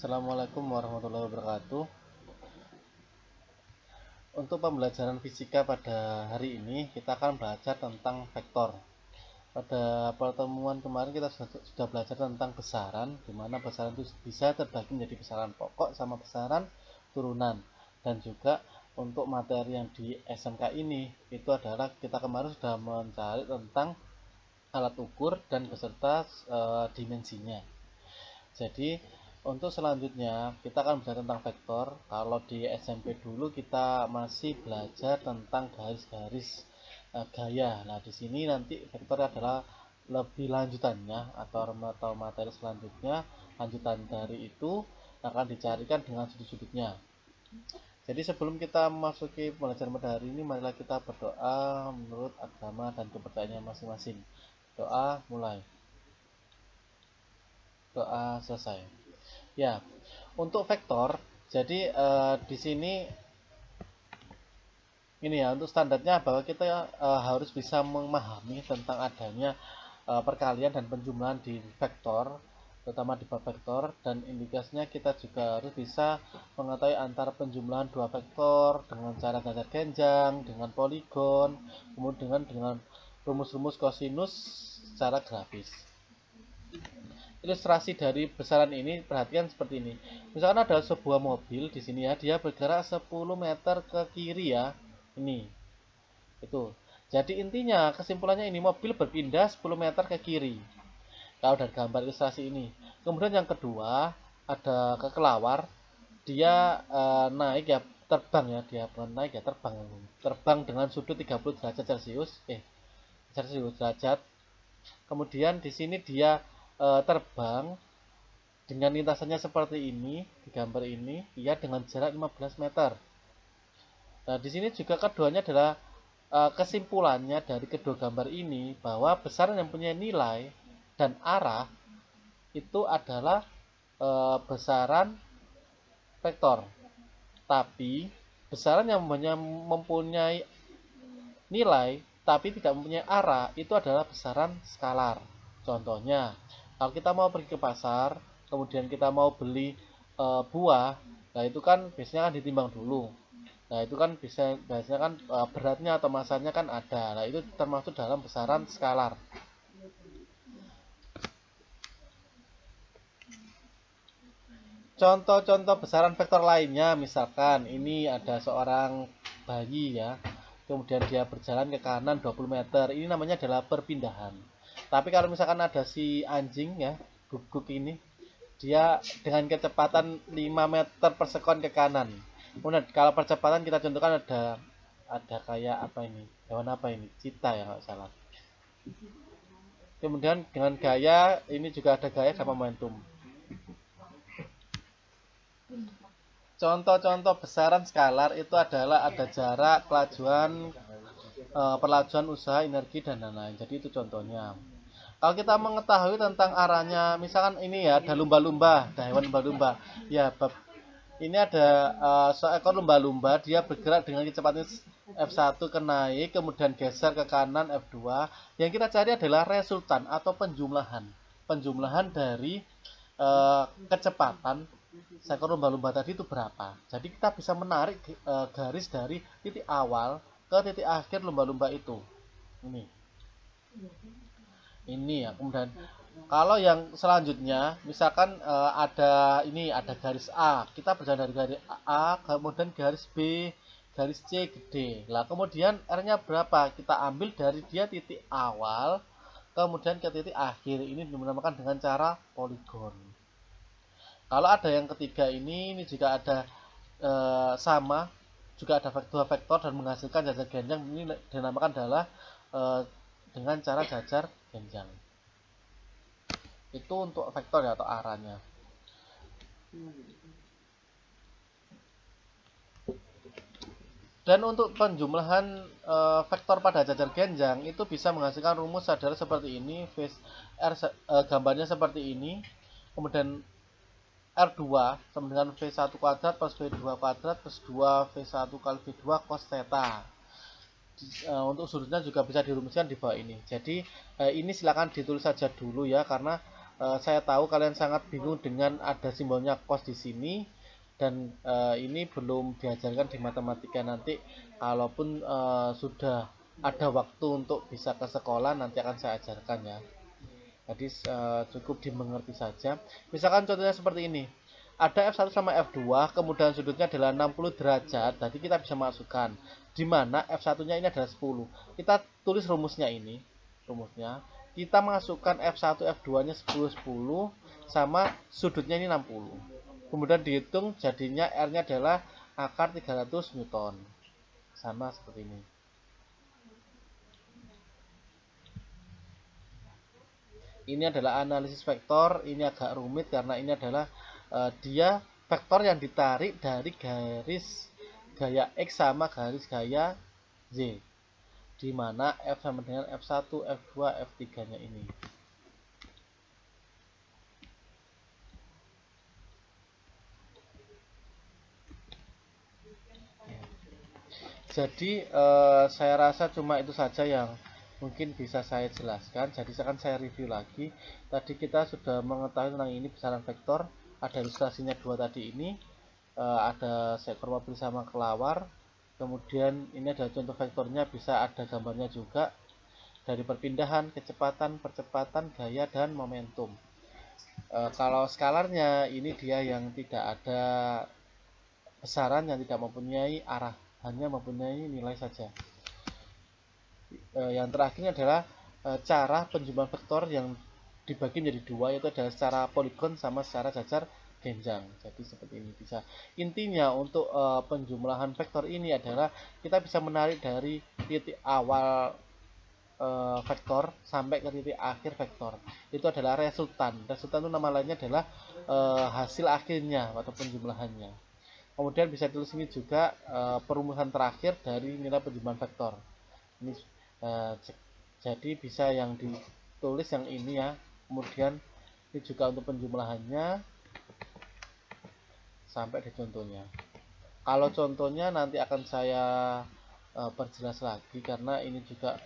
Assalamualaikum warahmatullahi wabarakatuh. Untuk pembelajaran fisika pada hari ini kita akan belajar tentang vektor. Pada pertemuan kemarin kita sudah belajar tentang besaran, di mana besaran itu bisa terbagi menjadi besaran pokok sama besaran turunan. Dan juga untuk materi yang di SMK ini itu adalah kita kemarin sudah mencari tentang alat ukur dan beserta dimensinya. Jadi untuk selanjutnya kita akan belajar tentang vektor. Kalau di SMP dulu kita masih belajar tentang garis-garis gaya. Nah, di sini nanti vektor adalah lebih lanjutannya atau materi selanjutnya, lanjutan dari itu akan dicarikan dengan sudut-sudutnya. Jadi sebelum kita memasuki pembelajaran pada hari ini, marilah kita berdoa menurut agama dan kepercayaannya masing-masing. Doa mulai. Doa selesai. Ya, untuk vektor, jadi di sini ini ya, untuk standarnya bahwa kita harus bisa memahami tentang adanya perkalian dan penjumlahan di vektor, terutama di bab vektor, dan indikasinya kita juga harus bisa mengetahui antara penjumlahan dua vektor dengan cara gajar genjang, dengan poligon, kemudian dengan rumus-rumus kosinus secara grafis. Ilustrasi dari besaran ini perhatikan seperti ini. Misalkan ada sebuah mobil di sini ya, dia bergerak 10 meter ke kiri ya. Ini. Itu. Jadi intinya kesimpulannya ini mobil berpindah 10 meter ke kiri. Kalau dari gambar ilustrasi ini. Kemudian yang kedua ada kelelawar, dia naik ya, terbang ya, dia bukan naik ya, terbang. Terbang dengan sudut 30 derajat Celcius, derajat. Kemudian di sini dia terbang dengan lintasannya seperti ini di gambar ini, ia dengan jarak 15 meter. Nah, di sini juga keduanya adalah kesimpulannya dari kedua gambar ini bahwa besaran yang punya nilai dan arah itu adalah besaran vektor. Tapi besaran yang mempunyai nilai tapi tidak mempunyai arah itu adalah besaran skalar. Contohnya, kalau kita mau pergi ke pasar, kemudian kita mau beli buah, nah itu kan biasanya kan ditimbang dulu. Nah itu kan biasanya kan beratnya atau masanya kan ada. Nah itu termasuk dalam besaran skalar. Contoh-contoh besaran vektor lainnya, misalkan ini ada seorang bayi ya, kemudian dia berjalan ke kanan 20 meter, ini namanya adalah perpindahan. Tapi kalau misalkan ada si anjing ya, guguk ini, dia dengan kecepatan 5 meter per sekon ke kanan. Kemudian kalau percepatan kita contohkan ada kayak apa ini? Hewan apa ini? Cita ya nggak salah. Kemudian dengan gaya ini juga ada gaya sama momentum. Contoh-contoh besaran skalar itu adalah ada jarak, kelajuan, perlajuan usaha, energi dan lain-lain. Jadi itu contohnya. Kalau kita mengetahui tentang arahnya, misalkan ini ya ada lumba-lumba, ada hewan lumba-lumba. Ya, ini ada seekor lumba-lumba, dia bergerak dengan kecepatan F1 ke naik, kemudian geser ke kanan F2. Yang kita cari adalah resultan atau penjumlahan. Penjumlahan dari kecepatan seekor lumba-lumba tadi itu berapa. Jadi kita bisa menarik garis dari titik awal ke titik akhir lumba-lumba itu. Ini ya, kemudian kalau yang selanjutnya misalkan ada garis A, kita berjalan dari garis A kemudian garis B, garis C gede. Lah kemudian R-nya berapa? Kita ambil dari dia titik awal kemudian ke titik akhir. Ini dinamakan dengan cara poligon. Kalau ada yang ketiga ini juga ada sama, juga ada vektor dan menghasilkan jajar genjang. Ini dinamakan adalah dengan cara jajar genjang. Itu untuk vektor ya, atau arahnya. Dan untuk penjumlahan vektor pada jajar genjang itu bisa menghasilkan rumus adalah seperti ini. Gambarnya seperti ini. Kemudian R2 sama dengan V1 kuadrat plus V2 kuadrat plus 2V1 kali V2 cos theta. Untuk sudutnya juga bisa dirumuskan di bawah ini. Jadi ini silakan ditulis saja dulu ya, karena saya tahu kalian sangat bingung dengan ada simbolnya cos di sini, dan ini belum diajarkan di matematika. Nanti kalaupun sudah ada waktu untuk bisa ke sekolah, nanti akan saya ajarkan ya. Jadi cukup dimengerti saja. Misalkan contohnya seperti ini. Ada F1 sama F2, kemudian sudutnya adalah 60 derajat. Jadi kita bisa masukkan di mana F1-nya ini adalah 10. Kita tulis rumusnya ini. Rumusnya kita masukkan F1 F2-nya 10 10 sama sudutnya ini 60. Kemudian dihitung, jadinya R-nya adalah akar 300 Newton. Sama seperti ini. Ini adalah analisis vektor. Ini agak rumit karena ini adalah dia vektor yang ditarik dari garis gaya X sama garis gaya Z, di mana F sama dengan F1, F2, F3-nya ini. Jadi saya rasa cuma itu saja yang mungkin bisa saya jelaskan. Jadi akan saya review lagi. Tadi kita sudah mengetahui tentang ini besaran vektor. Ada ilustrasinya dua tadi ini, ada seekor mobil sama kelawar. Kemudian ini ada contoh vektornya, bisa ada gambarnya juga, dari perpindahan, kecepatan, percepatan, gaya, dan momentum. Kalau skalarnya ini dia yang tidak ada besaran, yang tidak mempunyai arah, hanya mempunyai nilai saja. Yang terakhir adalah cara penjumlahan vektor yang dibagi menjadi dua, yaitu adalah secara poligon sama secara jajar genjang. Jadi seperti ini bisa. Intinya untuk penjumlahan vektor ini adalah kita bisa menarik dari titik awal vektor sampai ke titik akhir vektor. Itu adalah resultan. Resultan itu nama lainnya adalah hasil akhirnya atau penjumlahannya. Kemudian bisa tulis ini juga perumusan terakhir dari nilai penjumlahan vektor. Ini jadi bisa yang ditulis yang ini ya. Kemudian ini juga untuk penjumlahannya sampai di contohnya. Kalau contohnya nanti akan saya perjelas lagi, karena ini juga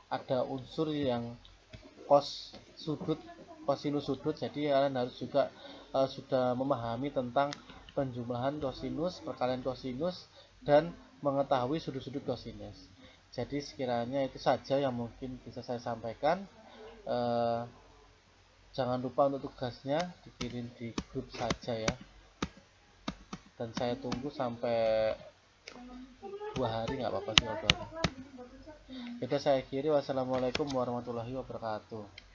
ada unsur yang cos sudut, kosinus sudut. Jadi kalian harus juga sudah memahami tentang penjumlahan kosinus, perkalian kosinus, dan mengetahui sudut-sudut kosinus. Jadi sekiranya itu saja yang mungkin bisa saya sampaikan. Jangan lupa untuk tugasnya dikirim di grup saja ya, dan saya tunggu sampai 2 hari, nggak apa-apa sih. Jadi saya akhiri, wassalamualaikum warahmatullahi wabarakatuh.